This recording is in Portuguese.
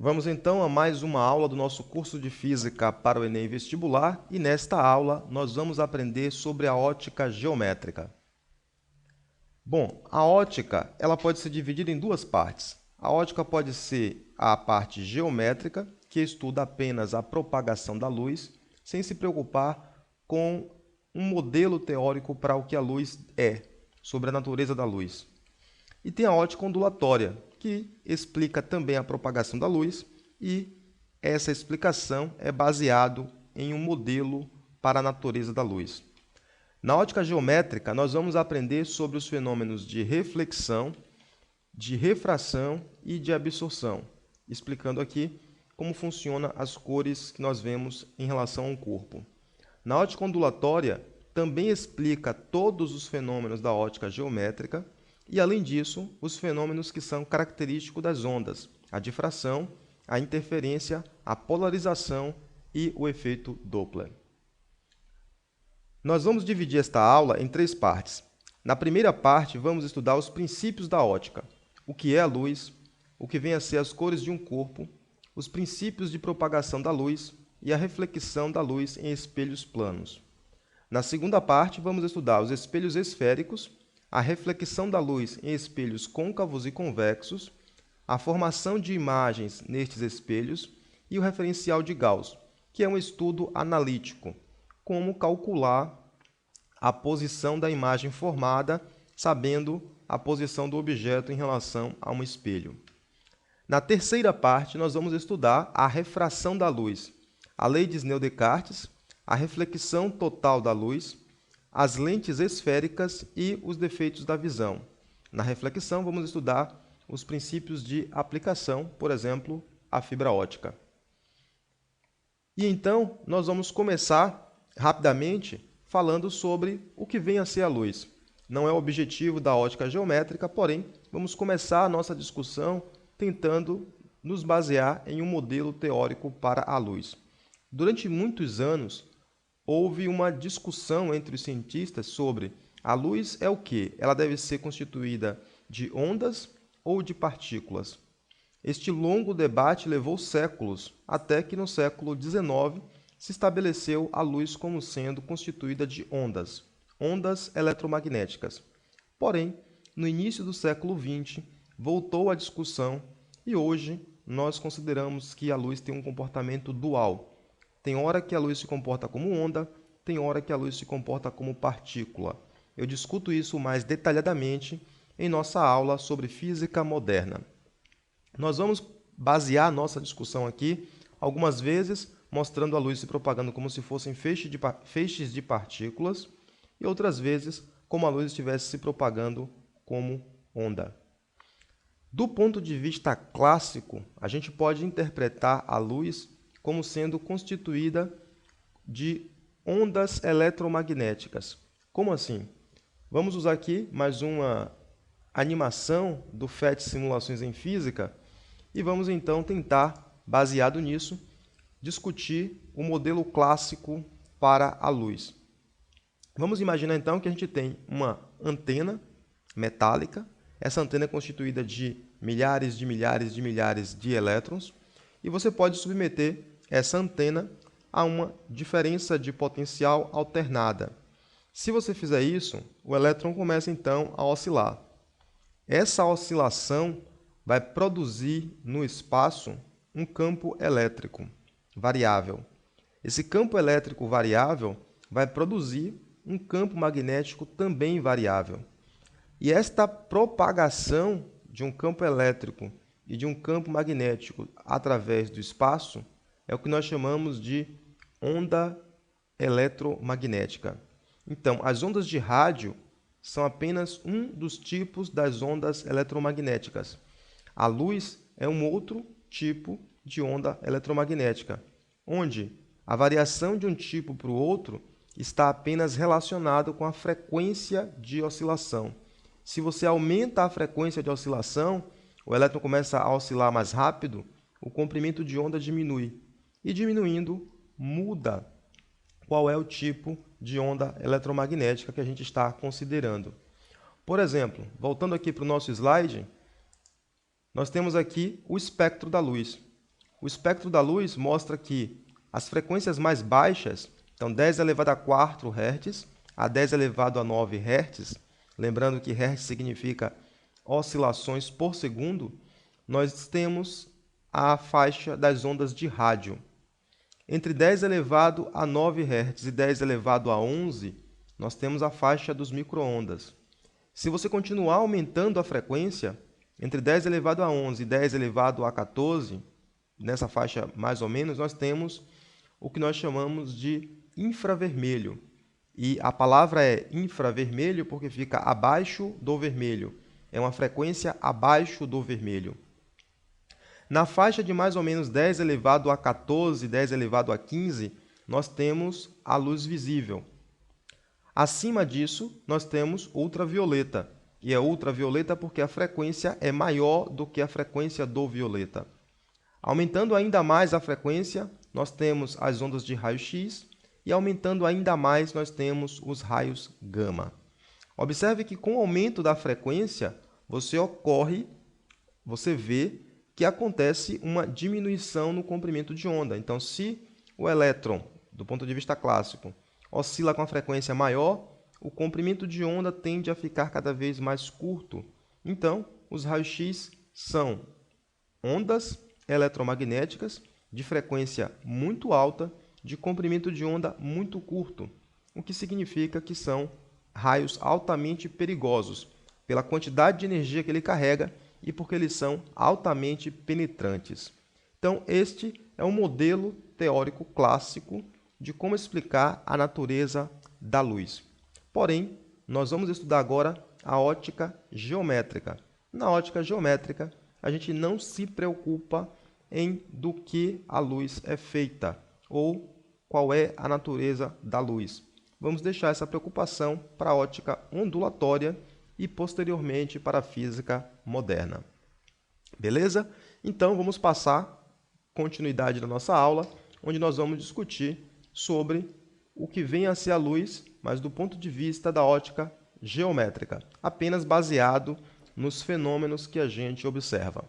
Vamos então a mais uma aula do nosso curso de Física para o Enem Vestibular e nesta aula nós vamos aprender sobre a ótica geométrica. Bom, a ótica ela pode ser dividida em duas partes. A ótica pode ser a parte geométrica, que estuda apenas a propagação da luz, sem se preocupar com um modelo teórico para o que a luz é, sobre a natureza da luz. E tem a ótica ondulatória, que explica também a propagação da luz e essa explicação é baseada em um modelo para a natureza da luz. Na ótica geométrica, nós vamos aprender sobre os fenômenos de reflexão, de refração e de absorção, explicando aqui como funcionam as cores que nós vemos em relação ao corpo. Na ótica ondulatória, também explica todos os fenômenos da ótica geométrica e, além disso, os fenômenos que são característicos das ondas, a difração, a interferência, a polarização e o efeito Doppler. Nós vamos dividir esta aula em três partes. Na primeira parte, vamos estudar os princípios da ótica, o que é a luz, o que vem a ser as cores de um corpo, os princípios de propagação da luz e a reflexão da luz em espelhos planos. Na segunda parte, vamos estudar os espelhos esféricos, a reflexão da luz em espelhos côncavos e convexos, a formação de imagens nestes espelhos e o referencial de Gauss, que é um estudo analítico, como calcular a posição da imagem formada, sabendo a posição do objeto em relação a um espelho. Na terceira parte, nós vamos estudar a refração da luz, a lei de Snell-Descartes, a reflexão total da luz, as lentes esféricas e os defeitos da visão. Na reflexão, vamos estudar os princípios de aplicação, por exemplo, a fibra ótica. E então, nós vamos começar rapidamente falando sobre o que vem a ser a luz. Não é o objetivo da ótica geométrica, porém, vamos começar a nossa discussão tentando nos basear em um modelo teórico para a luz. Durante muitos anos, houve uma discussão entre os cientistas sobre a luz é o quê? Ela deve ser constituída de ondas ou de partículas? Este longo debate levou séculos, até que no século XIX se estabeleceu a luz como sendo constituída de ondas, ondas eletromagnéticas. Porém, no início do século XX, voltou a discussão e hoje nós consideramos que a luz tem um comportamento dual. Tem hora que a luz se comporta como onda, tem hora que a luz se comporta como partícula. Eu discuto isso mais detalhadamente em nossa aula sobre física moderna. Nós vamos basear nossa discussão aqui, algumas vezes, mostrando a luz se propagando como se fossem feixes de partículas e outras vezes como a luz estivesse se propagando como onda. Do ponto de vista clássico, a gente pode interpretar a luz como sendo constituída de ondas eletromagnéticas. Como assim? Vamos usar aqui mais uma animação do FET Simulações em Física e vamos então tentar, baseado nisso, discutir o modelo clássico para a luz. Vamos imaginar então que a gente tem uma antena metálica. Essa antena é constituída de milhares de elétrons e você pode submeter essa antena a uma diferença de potencial alternada. Se você fizer isso, o elétron começa então a oscilar. Essa oscilação vai produzir no espaço um campo elétrico variável. Esse campo elétrico variável vai produzir um campo magnético também variável. E esta propagação de um campo elétrico e de um campo magnético através do espaço é o que nós chamamos de onda eletromagnética. Então, as ondas de rádio são apenas um dos tipos das ondas eletromagnéticas. A luz é um outro tipo de onda eletromagnética, onde a variação de um tipo para o outro está apenas relacionado com a frequência de oscilação. Se você aumenta a frequência de oscilação, o elétron começa a oscilar mais rápido, o comprimento de onda diminui. E diminuindo, muda qual é o tipo de onda eletromagnética que a gente está considerando. Por exemplo, voltando aqui para o nosso slide, nós temos aqui o espectro da luz. O espectro da luz mostra que as frequências mais baixas, então 10 elevado a 4 Hz a 10 elevado a 9 Hz, lembrando que Hz significa oscilações por segundo, nós temos a faixa das ondas de rádio. Entre 10 elevado a 9 Hz e 10 elevado a 11, nós temos a faixa dos micro-ondas. Se você continuar aumentando a frequência, entre 10 elevado a 11 e 10 elevado a 14, nessa faixa mais ou menos, nós temos o que nós chamamos de infravermelho. E a palavra é infravermelho porque fica abaixo do vermelho. É uma frequência abaixo do vermelho. Na faixa de mais ou menos 10 elevado a 14, 10 elevado a 15, nós temos a luz visível. Acima disso, nós temos ultravioleta. E é ultravioleta porque a frequência é maior do que a frequência do violeta. Aumentando ainda mais a frequência, nós temos as ondas de raio-x e aumentando ainda mais, nós temos os raios gama. Observe que com o aumento da frequência, você vê que acontece uma diminuição no comprimento de onda. Então, se o elétron, do ponto de vista clássico, oscila com a frequência maior, o comprimento de onda tende a ficar cada vez mais curto. Então, os raios-x são ondas eletromagnéticas de frequência muito alta, de comprimento de onda muito curto, o que significa que são raios altamente perigosos, pela quantidade de energia que ele carrega e porque eles são altamente penetrantes. Então, este é um modelo teórico clássico de como explicar a natureza da luz. Porém, nós vamos estudar agora a ótica geométrica. Na ótica geométrica, a gente não se preocupa em do que a luz é feita ou qual é a natureza da luz. Vamos deixar essa preocupação para a ótica ondulatória e, posteriormente, para a física moderna. Beleza? Então, vamos passar continuidade da nossa aula, onde nós vamos discutir sobre o que vem a ser a luz, mas do ponto de vista da ótica geométrica, apenas baseado nos fenômenos que a gente observa.